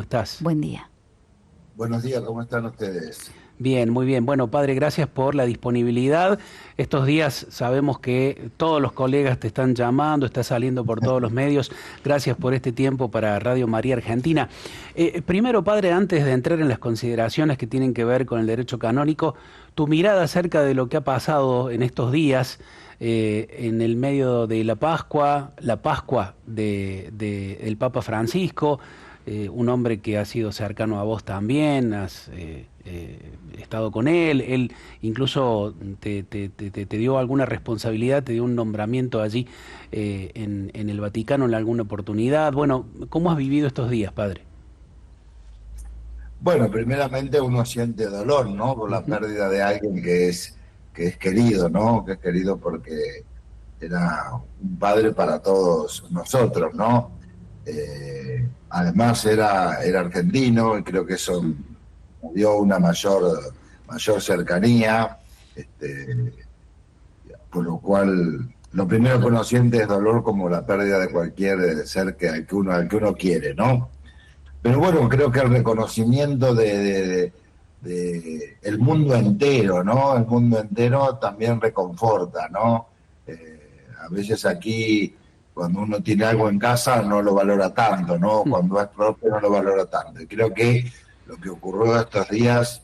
¿Estás? Buen día. Buenos días, ¿cómo están ustedes? Bien, muy bien. Bueno, padre, gracias por la disponibilidad. Estos días sabemos que todos los colegas te están llamando, está saliendo por todos los medios. Gracias por este tiempo para Radio María Argentina. Primero, padre, antes de entrar en las consideraciones que tienen que ver con el derecho canónico, tu mirada acerca de lo que ha pasado en estos días en el medio de la Pascua del Papa Francisco. Un hombre que ha sido cercano a vos también, has estado con él incluso te dio alguna responsabilidad, te dio un nombramiento allí en el Vaticano en alguna oportunidad. Bueno, ¿cómo has vivido estos días, padre? Bueno, primeramente uno siente dolor, ¿no? Por la Ujú. pérdida de alguien que es querido, ¿no? Que es querido porque era un padre para todos nosotros, ¿no? Además era argentino y creo que eso Mm. dio una mayor cercanía, este, por lo cual lo primero que uno siente es dolor como la pérdida de cualquier ser al que uno quiere, ¿no? Pero bueno, creo que el reconocimiento de el mundo entero, ¿no? El mundo entero también reconforta, ¿no? A veces aquí, cuando uno tiene algo en casa, no lo valora tanto, ¿no? Mm. Cuando es propio, no lo valora tanto. Y creo que lo que ocurrió estos días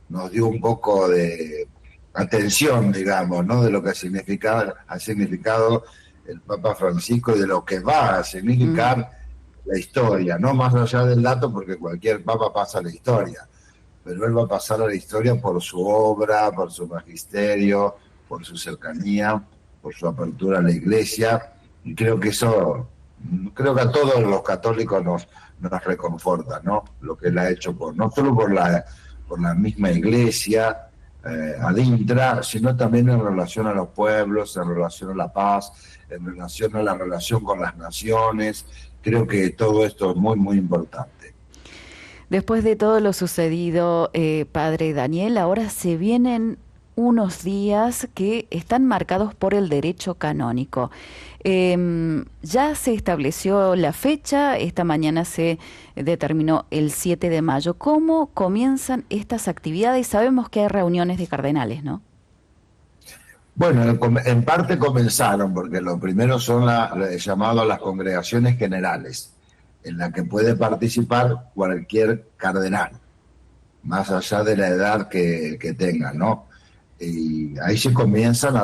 nos dio un poco de atención, digamos, ¿no? De lo que ha significado el Papa Francisco y de lo que va a Mm. significar la historia, no más allá del dato, porque cualquier papa pasa a la historia, pero él va a pasar a la historia por su obra, por su magisterio, por su cercanía, por su apertura a la iglesia, y creo que a todos los católicos nos reconforta, ¿no? Lo que él ha hecho no solo por la misma iglesia, Adintra, sino también en relación a los pueblos, en relación a la paz, en relación a la relación con las naciones. Creo que todo esto es muy, muy importante. Después de todo lo sucedido, padre Daniel, ahora se vienen unos días que están marcados por el derecho canónico. Ya se estableció la fecha, esta mañana se determinó el 7 de mayo. ¿Cómo comienzan estas actividades? Sabemos que hay reuniones de cardenales, ¿no? Bueno, en parte comenzaron, porque lo primero son llamado a las congregaciones generales, en la que puede participar cualquier cardenal, más allá de la edad que tengan, ¿no? Y ahí se comienzan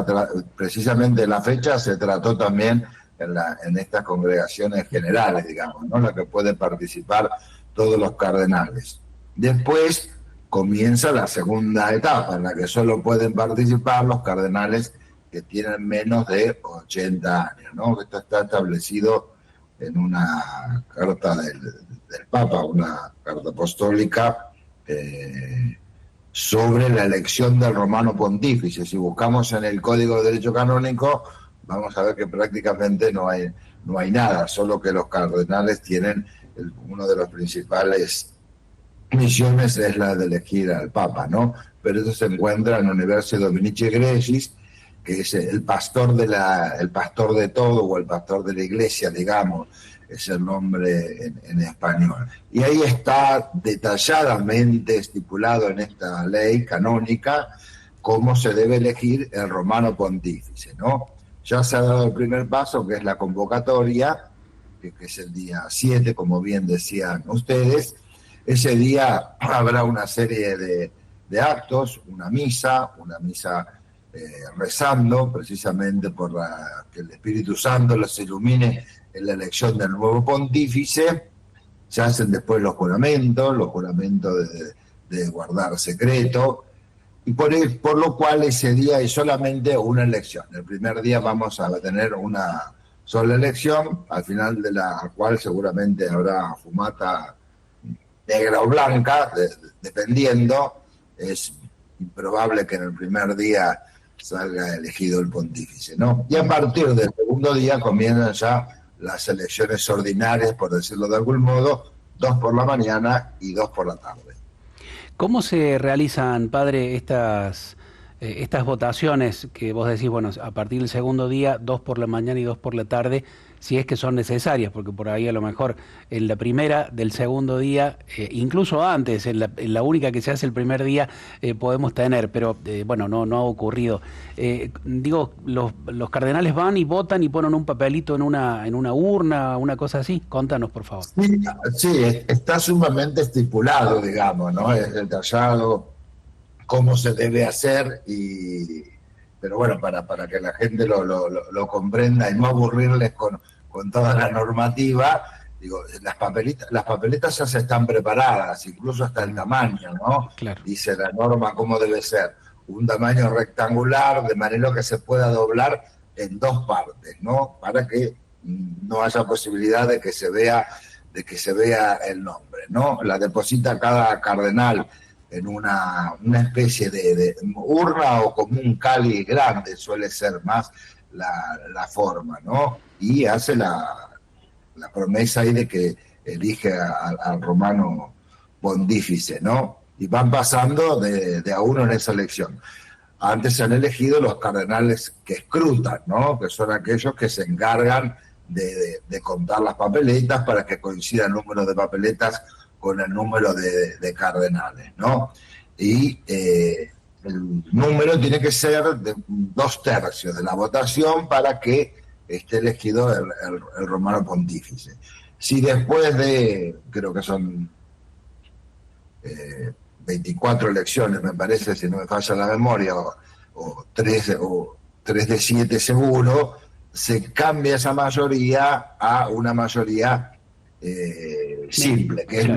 precisamente la fecha se trató también en estas congregaciones generales, digamos, ¿no? La que pueden participar todos los cardenales. Después comienza la segunda etapa, en la que solo pueden participar los cardenales que tienen menos de 80 años, ¿no? Esto está establecido en una carta del Papa, una carta apostólica, sobre la elección del romano pontífice. Si buscamos en el Código de Derecho Canónico, vamos a ver que prácticamente no hay nada, solo que los cardenales tienen uno de los principales misiones es la de elegir al Papa, ¿no? Pero eso se encuentra en Universi Dominici Gregis, que es el pastor de todo, o el pastor de la iglesia, digamos, es el nombre en español. Y ahí está detalladamente estipulado en esta ley canónica cómo se debe elegir el romano pontífice, ¿no? Ya se ha dado el primer paso, que es la convocatoria, que es el día 7, como bien decían ustedes. Ese día habrá una serie de actos, una misa rezando precisamente por que el Espíritu Santo los ilumine en la elección del nuevo pontífice. Se hacen después los juramentos de guardar secreto, y por lo cual ese día hay solamente una elección. El primer día vamos a tener una sola elección, al final de la cual seguramente habrá fumata negra o blanca, dependiendo. Es improbable que en el primer día salga elegido el pontífice, ¿no? Y a partir del segundo día comienzan ya las elecciones ordinarias, por decirlo de algún modo, 2 por la mañana y 2 por la tarde. ¿Cómo se realizan, padre, estas votaciones que vos decís, bueno, a partir del segundo día, dos por la mañana y dos por la tarde, si es que son necesarias, porque por ahí a lo mejor en la primera del segundo día, incluso antes, en la única que se hace el primer día, podemos tener, pero bueno, no ha ocurrido. Digo, los cardenales van y votan y ponen un papelito en una urna, una cosa así. Contanos, por favor. Sí, sí, está sumamente estipulado, digamos, ¿no? Es detallado cómo se debe hacer, pero bueno, para que la gente lo comprenda y no aburrirles con toda la normativa, digo, las papeletas ya se están preparadas, incluso hasta el tamaño, ¿no? Claro. Dice la norma cómo debe ser, un tamaño rectangular, de manera que se pueda doblar en dos partes, ¿no? Para que no haya posibilidad de que se vea el nombre, ¿no? La deposita cada cardenal en una especie de urna o como un cáliz grande, suele ser más la forma, ¿no? Y hace la promesa ahí de que elige al romano pontífice, ¿no? Y van pasando de a uno en esa elección. Antes se han elegido los cardenales que escrutan, ¿no? Que son aquellos que se encargan de contar las papeletas para que coincida el número de papeletas con el número de cardenales, ¿no? Y el número tiene que ser de 2/3 de la votación para que esté elegido el romano pontífice. Si después de, creo que son 24 elecciones, me parece, si no me falla la memoria, o 3 de 7 seguro, se cambia esa mayoría a una mayoría simple, que es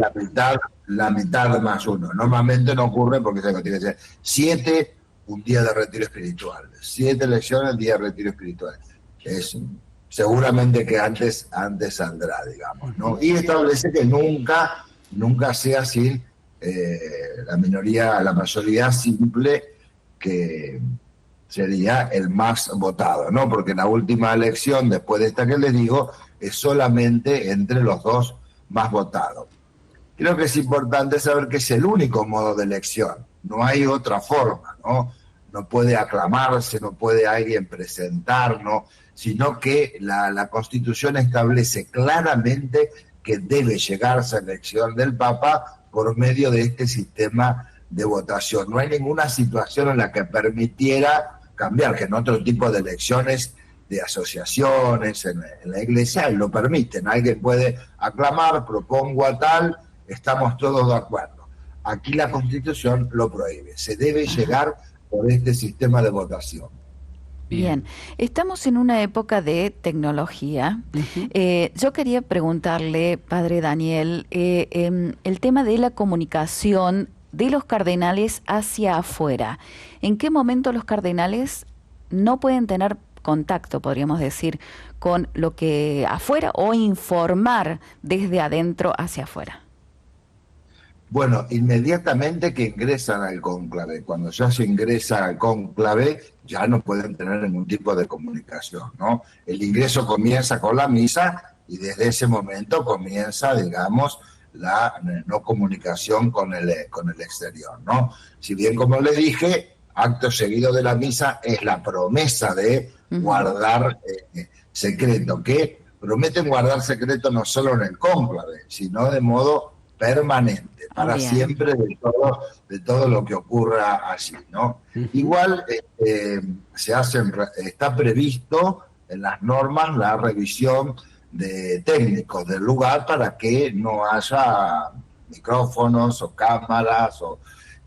la mitad más uno. Normalmente no ocurre porque tiene que ser 7, un día de retiro espiritual, 7 elecciones, día de retiro espiritual. Seguramente que antes saldrá, digamos, ¿no? Y establece que nunca sea sin la mayoría simple, que sería el más votado, ¿no? Porque la última elección, después de esta que les digo, es solamente entre los dos más votados. Creo que es importante saber que es el único modo de elección, no hay otra forma, ¿no? No puede aclamarse, no puede alguien presentar, ¿no? Sino que la Constitución establece claramente que debe llegarse a la elección del Papa por medio de este sistema de votación. No hay ninguna situación en la que permitiera cambiar, que en otro tipo de elecciones de asociaciones, en la iglesia lo permiten. Alguien puede aclamar, propongo a tal, estamos todos de acuerdo. Aquí la Constitución lo prohíbe. Se debe llegar por este sistema de votación. Bien, estamos en una época de tecnología. Yo quería preguntarle, Padre Daniel, el tema de la comunicación de los cardenales hacia afuera. ¿En qué momento los cardenales no pueden tener contacto, podríamos decir, con lo que afuera o informar desde adentro hacia afuera? Bueno, inmediatamente que ingresan al cónclave, cuando ya se ingresa al cónclave, ya no pueden tener ningún tipo de comunicación, ¿no? El ingreso comienza con la misa y desde ese momento comienza, digamos, la no comunicación con el exterior, ¿no? Si bien, como le dije, acto seguido de la misa es la promesa de guardar secreto, que prometen guardar secreto no solo en el cónclave, sino de modo permanente, para siempre, de todo lo que ocurra allí, ¿no? Igual está previsto en las normas la revisión de técnicos del lugar para que no haya micrófonos o cámaras,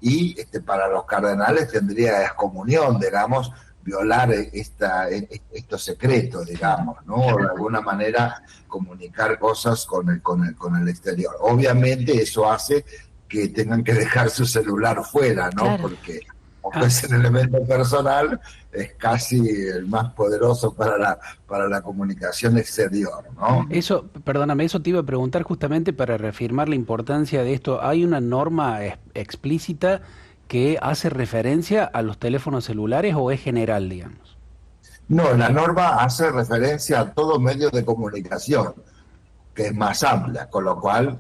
y para los cardenales tendría excomunión, digamos, violar estos secretos, digamos, ¿no? O de alguna manera comunicar cosas con el exterior. Obviamente eso hace que tengan que dejar su celular fuera, ¿no? Claro. Porque aunque es un elemento personal, es casi el más poderoso para la comunicación exterior, ¿no? Eso, perdóname, eso te iba a preguntar justamente para reafirmar la importancia de esto. ¿Hay una norma explícita que hace referencia a los teléfonos celulares o es general, digamos? No, la norma hace referencia a todo medio de comunicación, que es más amplia, con lo cual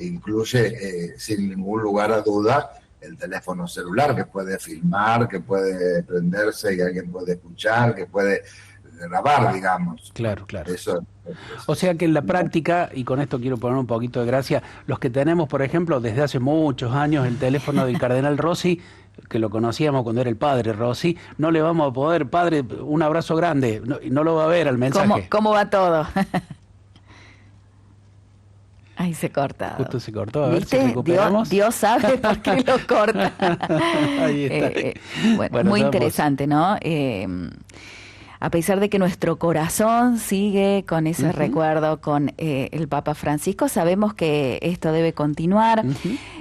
incluye, sin ningún lugar a duda, el teléfono celular, que puede filmar, que puede prenderse y alguien puede escuchar, que puede grabar, digamos. Claro, claro. Eso. O sea que en la práctica, y con esto quiero poner un poquito de gracia, los que tenemos, por ejemplo, desde hace muchos años el teléfono del cardenal Rossi, que lo conocíamos cuando era el padre Rossi, no le vamos a poder, padre, un abrazo grande, no lo va a ver al mensaje. ¿Cómo va todo? Ahí se corta. Justo se cortó, a ver si ¿Viste? recuperamos. Dios sabe por qué lo corta. Ahí está. Bueno, muy estamos. interesante, ¿no? A pesar de que nuestro corazón sigue con ese recuerdo con el Papa Francisco, sabemos que esto debe continuar.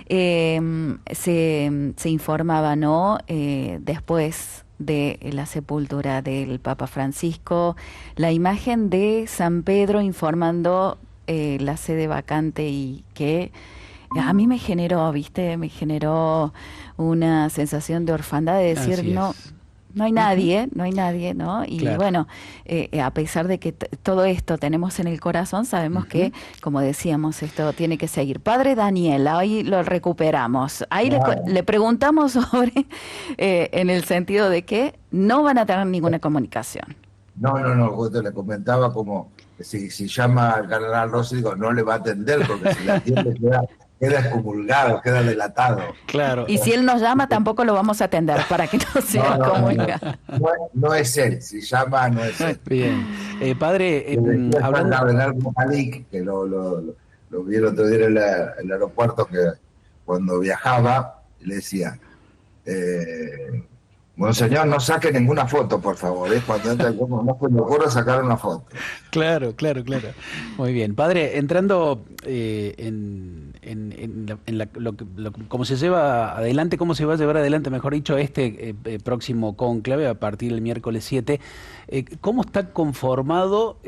Se informaba, ¿no? Después de la sepultura del Papa Francisco, la imagen de San Pedro informando la sede vacante, y que a mí me generó, ¿viste? Me generó una sensación de orfandad, de decir, no hay nadie, ¿no? Y claro. bueno, a pesar de que todo esto tenemos en el corazón, sabemos que, como decíamos, esto tiene que seguir. Padre Daniel, hoy lo recuperamos. Ahí le preguntamos sobre, en el sentido de que no van a tener ninguna comunicación. No, justo le comentaba como si llama al cardenal Rossi, digo, no le va a atender, porque si la atiende queda excomulgado, queda delatado. Claro. Y si él nos llama, tampoco lo vamos a atender, para que no sea excomulgado. No es él, si llama, no es él. Bien. Padre, hablando... El cardenal Malik, que lo vi el otro día en el aeropuerto, que cuando viajaba, le decía... Monseñor, no saque ninguna foto, por favor. Cuando entra el cuerpo, no se me ocurre sacar una foto. Claro. Muy bien. Padre, entrando cómo se lleva adelante, cómo se va a llevar adelante, mejor dicho, este próximo cónclave a partir del miércoles 7, ¿cómo está conformado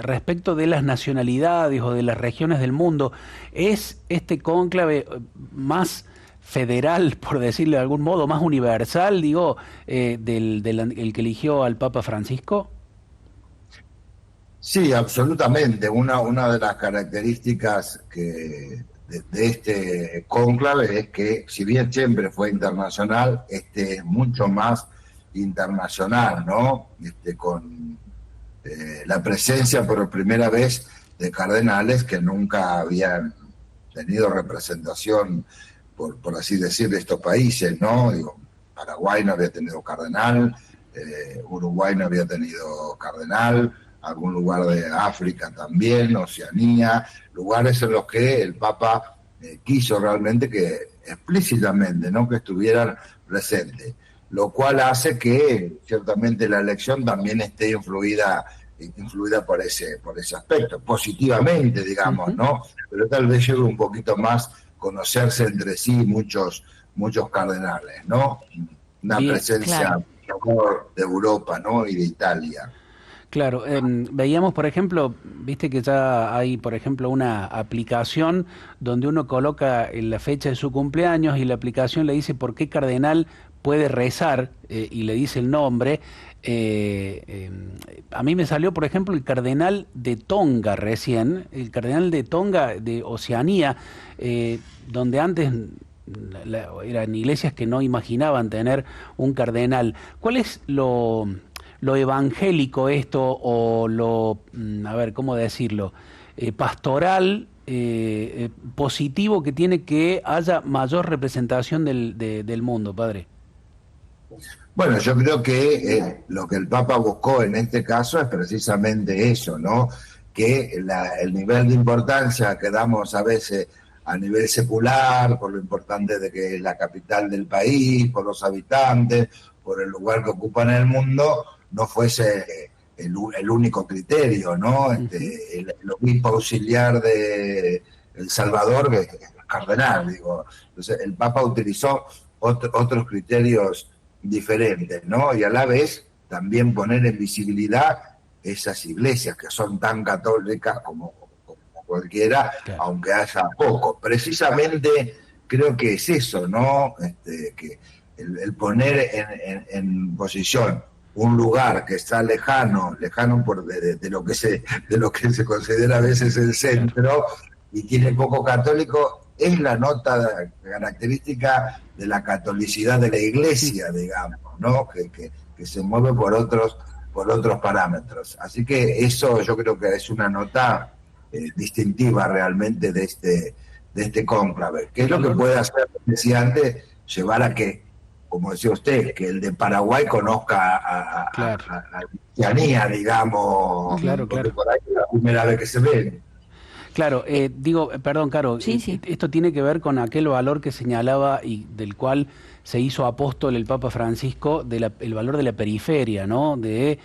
respecto de las nacionalidades o de las regiones del mundo? ¿Es este cónclave más federal, por decirlo de algún modo, más universal, digo, el que eligió al Papa Francisco? Sí, absolutamente. Una de las características de este cónclave es que, si bien siempre fue internacional, este es mucho más internacional, ¿no? Con la presencia por primera vez de cardenales que nunca habían tenido representación, por así decir, de estos países, ¿no? Digo, Paraguay no había tenido cardenal, Uruguay no había tenido cardenal, algún lugar de África también, Oceanía, lugares en los que el Papa quiso realmente que explícitamente, ¿no?, que estuvieran presentes, lo cual hace que ciertamente la elección también esté influida por ese aspecto, positivamente, digamos, ¿no? Pero tal vez lleve un poquito más conocerse entre sí muchos cardenales, ¿no? Una presencia de Europa, ¿no? Y de Italia. Claro, veíamos, por ejemplo, viste que ya hay, por ejemplo, una aplicación donde uno coloca la fecha de su cumpleaños y la aplicación le dice por qué cardenal puede rezar y le dice el nombre. A mí me salió, por ejemplo, el cardenal de Tonga recién, el cardenal de Tonga de Oceanía, donde antes eran iglesias que no imaginaban tener un cardenal. ¿Cuál es lo evangélico esto, o a ver, ¿cómo decirlo? Pastoral, positivo, que tiene que haya mayor representación del mundo, padre? Bueno, yo creo que lo que el Papa buscó en este caso es precisamente eso, ¿no? Que el nivel de importancia que damos a veces a nivel secular, por lo importante de que es la capital del país, por los habitantes, por el lugar que ocupa en el mundo, no fuese el único criterio, ¿no? El obispo auxiliar de El Salvador, que es cardenal, digo. Entonces, el Papa utilizó otros criterios diferentes, ¿no? Y a la vez también poner en visibilidad esas iglesias que son tan católicas como cualquiera, claro, aunque haya poco. Precisamente creo que es eso, ¿no? Que el poner en posición un lugar que está lejano de lo que se considera a veces el centro, y tiene poco católico, es la nota característica de la catolicidad de la iglesia, digamos, ¿no? Que se mueve por por otros parámetros. Así que eso yo creo que es una nota distintiva realmente de este cónclave. ¿Qué es lo que puede hacer, decía antes, llevar a que, como decía usted, que el de Paraguay conozca Claro. a la cristianía, digamos, Claro, porque claro. por ahí es la primera vez que se ven. Claro, digo, perdón, Caro, Sí, sí. esto tiene que ver con aquel valor que señalaba y del cual se hizo apóstol el Papa Francisco, el valor de la periferia, ¿no? De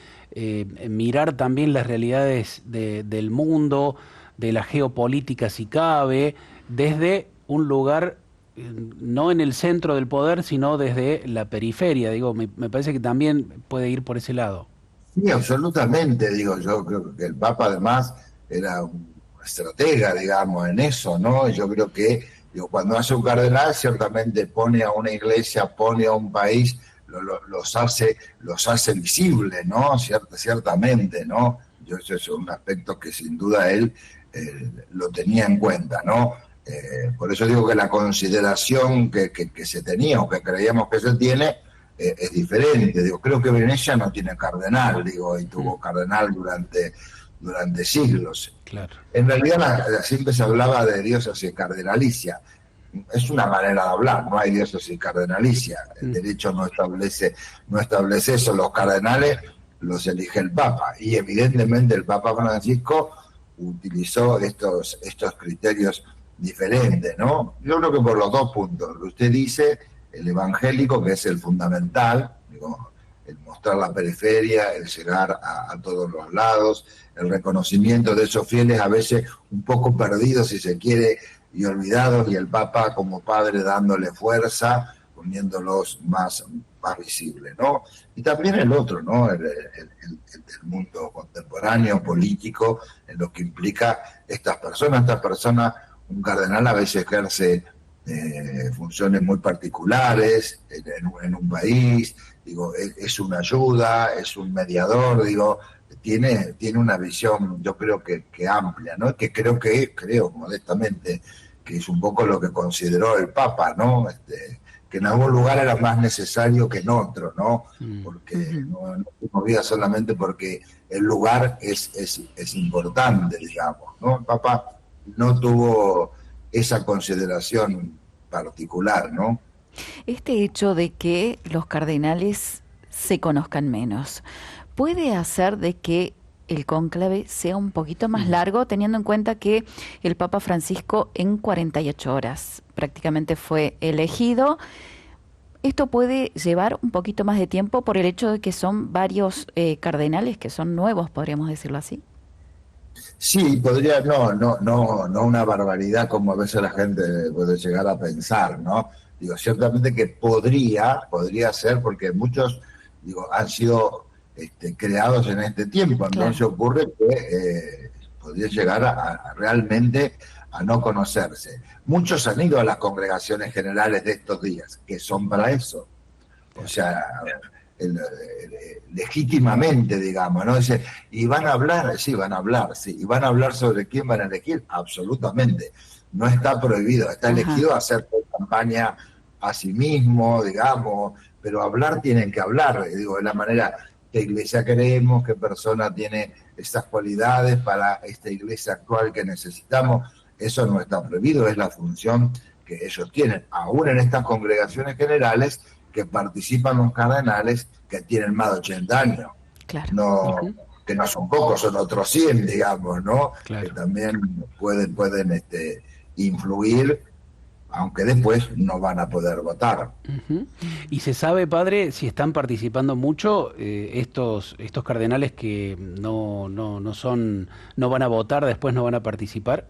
mirar también las realidades del mundo, de la geopolítica si cabe, desde un lugar no en el centro del poder, sino desde la periferia. Digo, me parece que también puede ir por ese lado. Sí, absolutamente, digo, yo creo que el Papa además era un estratega, digamos, en eso, ¿no? Yo creo que, digo, cuando hace un cardenal, ciertamente pone a una iglesia, pone a un país, los hace visibles, ¿no? Ciertamente, ¿no? Yo, eso es un aspecto que sin duda él lo tenía en cuenta, ¿no? Por eso digo que la consideración que se tenía o que creíamos que se tiene es diferente. Digo, creo que Venecia no tiene cardenal, digo, y tuvo cardenal durante siglos. Claro. En realidad siempre se hablaba de diócesis cardenalicia. Es una manera de hablar, no hay diócesis cardenalicia. El derecho no establece eso. Los cardenales los elige el Papa. Y evidentemente el Papa Francisco utilizó estos criterios diferentes, ¿no? Yo creo que por los dos puntos. Lo que usted dice, el evangélico, que es el fundamental, digo, el mostrar la periferia, el llegar a todos los lados, el reconocimiento de esos fieles a veces un poco perdidos, si se quiere, y olvidados, y el Papa como padre dándole fuerza, poniéndolos más visibles, ¿no? Y también el otro, ¿no? El del mundo contemporáneo, político, en lo que implica estas personas, un cardenal a veces ejerce funciones muy particulares en un país, digo, es una ayuda, es un mediador, digo, tiene una visión, yo creo que amplia, ¿no? Que creo modestamente, que es un poco lo que consideró el Papa, ¿no? Que en algún lugar era más necesario que en otro, ¿no? Porque no tenemos vida solamente porque el lugar es importante, digamos, ¿no? El Papa no tuvo esa consideración particular, ¿no? Este hecho de que los cardenales se conozcan menos, ¿puede hacer de que el cónclave sea un poquito más largo, teniendo en cuenta que el Papa Francisco en 48 horas prácticamente fue elegido? Esto puede llevar un poquito más de tiempo por el hecho de que son varios cardenales que son nuevos, podríamos decirlo así. Sí, podría, no una barbaridad como a veces la gente puede llegar a pensar, ¿no? Digo, ciertamente que podría ser, porque muchos, digo, han sido creados en este tiempo, entonces Claro. ocurre que podría llegar realmente a no conocerse. Muchos han ido a las congregaciones generales de estos días, que son para eso. O sea, legítimamente, digamos, ¿no? Dice, ¿y van a hablar? Sí, van a hablar, sí. ¿Y van a hablar sobre quién van a elegir? Absolutamente. No está prohibido, está elegido hacer campaña a sí mismo, digamos, pero hablar tienen que hablar, digo, de la manera qué iglesia queremos, qué persona tiene estas cualidades para esta iglesia actual que necesitamos. Eso no está prohibido, es la función que ellos tienen. Aún en estas congregaciones generales que participan los cardenales que tienen más de 80 años. Claro. No, que no son pocos, son otros 100, digamos, ¿no? Claro. Que también pueden influir, aunque después no van a poder votar. ¿Y se sabe, padre, si están participando mucho estos cardenales que no van a votar, después no van a participar?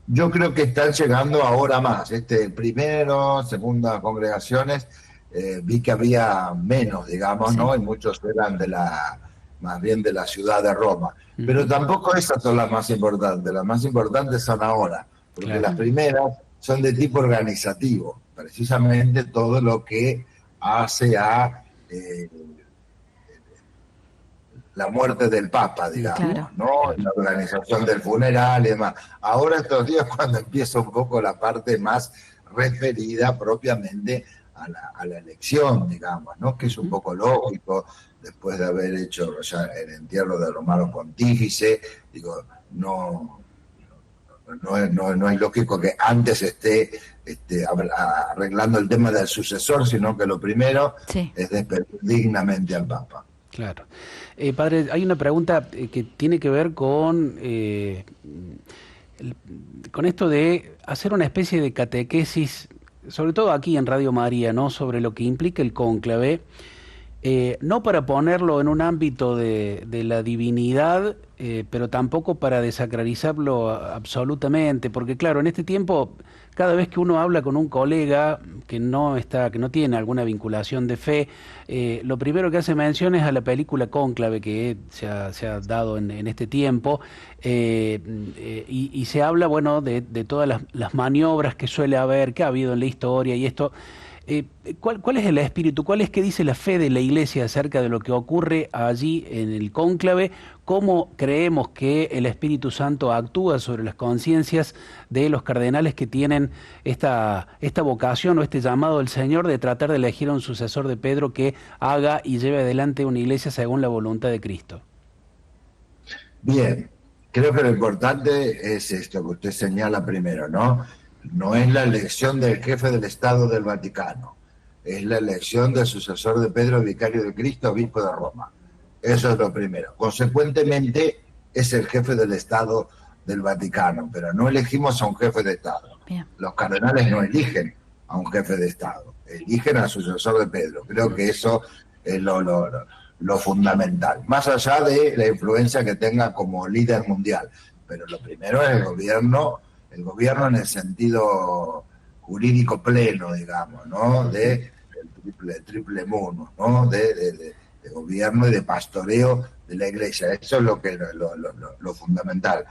Yo creo que están llegando ahora más. Primero, segunda congregaciones, vi que había menos, digamos, Sí. ¿no? Y muchos eran más bien de la ciudad de Roma. Pero tampoco esas son las más importantes. Las más importantes son ahora, porque Claro. las primeras son de tipo organizativo, precisamente todo lo que hace a la muerte del Papa, digamos, Claro. ¿no? La organización del funeral y demás. Ahora estos días cuando empieza un poco la parte más referida propiamente a la elección, digamos, ¿no? Que es un poco lógico, después de haber hecho ya el entierro del Romano Pontífice, digo, no es lógico que antes esté arreglando el tema del sucesor, sino que lo primero es despedir dignamente al Papa. Claro. Padre, hay una pregunta que tiene que ver con esto de hacer una especie de catequesis, sobre todo aquí en Radio María, ¿no? Sobre lo que implica el cónclave. No para ponerlo en un ámbito de la divinidad, pero tampoco para desacralizarlo absolutamente, porque claro, en este tiempo, cada vez que uno habla con un colega que no tiene alguna vinculación de fe, lo primero que hace mención es a la película Cónclave que se ha dado en este tiempo, y se habla, bueno, de todas las maniobras que suele haber, que ha habido en la historia y esto. ¿Cuál es el espíritu? ¿Cuál es que dice la fe de la Iglesia acerca de lo que ocurre allí en el cónclave? ¿Cómo creemos que el Espíritu Santo actúa sobre las conciencias de los cardenales que tienen esta vocación o este llamado del Señor de tratar de elegir a un sucesor de Pedro que haga y lleve adelante una iglesia según la voluntad de Cristo? Bien, creo que lo importante es esto que usted señala primero, ¿no? No es la elección del jefe del Estado del Vaticano, es la elección del sucesor de Pedro, vicario de Cristo, obispo de Roma. Eso es lo primero. Consecuentemente, es el jefe del Estado del Vaticano, pero no elegimos a un jefe de Estado. Bien. Los cardenales no eligen a un jefe de Estado, eligen al sucesor de Pedro. Creo que eso es lo fundamental, más allá de la influencia que tenga como líder mundial. Pero lo primero es el gobierno en el sentido jurídico pleno, digamos, ¿no? De el triple mono, ¿no? De gobierno y de pastoreo de la Iglesia. Eso es lo fundamental,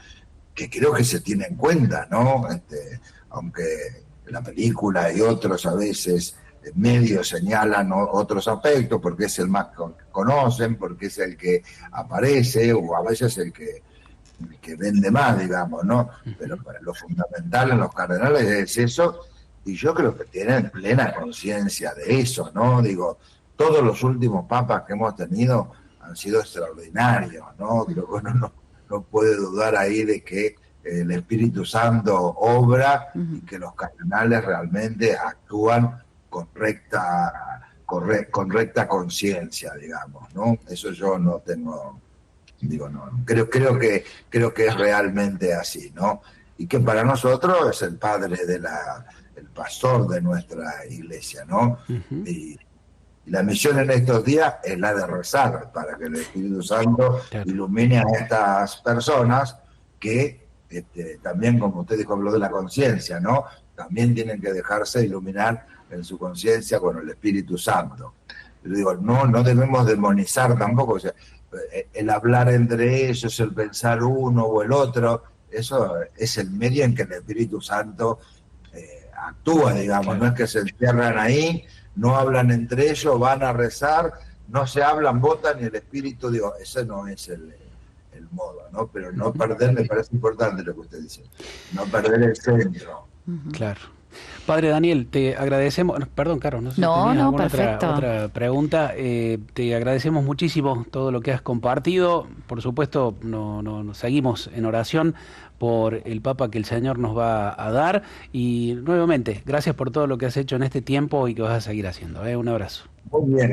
que creo que se tiene en cuenta, ¿no? Aunque la película y otros a veces medios señalan otros aspectos, porque es el más que conocen, porque es el que aparece, o a veces el que vende más, digamos, ¿no? Pero para lo fundamental en los cardenales es eso, y yo creo que tienen plena conciencia de eso, ¿no? Digo, todos los últimos papas que hemos tenido han sido extraordinarios, ¿no? Creo que uno no puede dudar ahí de que el Espíritu Santo obra y que los cardenales realmente actúan con recta conciencia, digamos, ¿no? Eso yo no tengo... Digo, no, creo que es realmente así, ¿no? Y que para nosotros es el padre el pastor de nuestra iglesia, ¿no? Y la misión en estos días es la de rezar para que el Espíritu Santo ilumine a estas personas que también, como usted dijo, habló de la conciencia, ¿no? También tienen que dejarse iluminar en su conciencia con el Espíritu Santo. Pero digo, no debemos demonizar tampoco, o sea, el hablar entre ellos, el pensar uno o el otro, eso es el medio en que el Espíritu Santo actúa, digamos. Claro. No es que se encierran ahí, no hablan entre ellos, van a rezar, no se hablan, votan y el Espíritu, digo, ese no es el modo, ¿no? Pero no perder, me parece importante lo que usted dice, no perder el centro. Claro. Padre Daniel, te agradecemos, perdón, Caro, no sé si tenías alguna otra pregunta. Te agradecemos muchísimo todo lo que has compartido. Por supuesto, nos seguimos en oración por el Papa que el Señor nos va a dar. Y nuevamente, gracias por todo lo que has hecho en este tiempo y que vas a seguir haciendo. Un abrazo. Muy bien.